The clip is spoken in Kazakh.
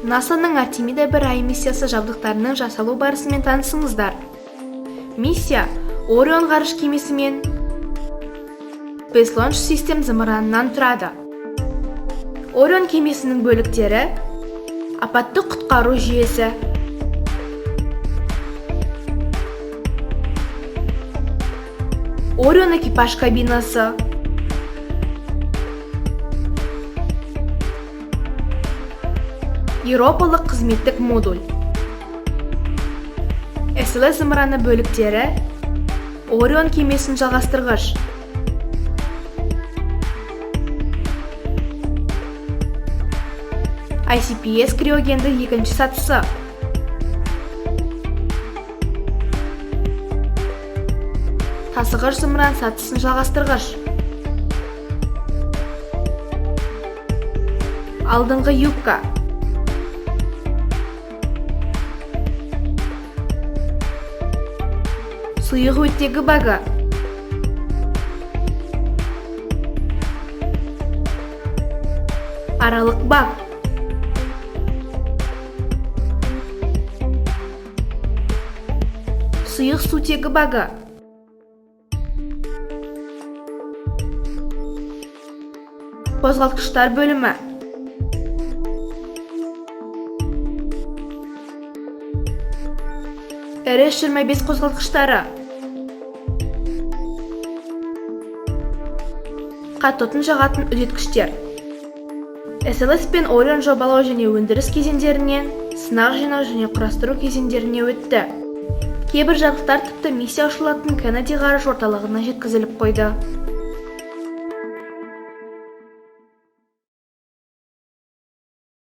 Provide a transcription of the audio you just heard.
НАСАның Артемида 1 ай миссиясы жабдықтарының жасалу барысымен танысыңыздар. Миссия Орион ғарыш кемесі мен Space Launch System зымыранынан тұрады. Орион кемесінің бөліктері: апаттық құтқару жүйесі, Орион экипаж кабинасы, Еуропалық қызметтік модуль. СЛС зымыраны бөліктері: Орион кемесін жалғастырғыш, ICPS криогенді екінші сатысы, тасығыш зымыран сатысын жалғастырғыш, алдыңғы юбка, сұйық оттегі багы, аралық баг, сұйық сутегі багы, қозғалтқыштар бөлімі, RS-25 қозғалтқыштары, қатотын жағатын үдеткіштер. СЛС пен Орион жобалау және өндіріс кезеңдерінен сынақ жинау және құрастыру кезеңдеріне өтті. Кейбір жабдықтар тіпті миссия ұшырылатын Кеннеди ғарыш орталығына жеткізіліп қойды.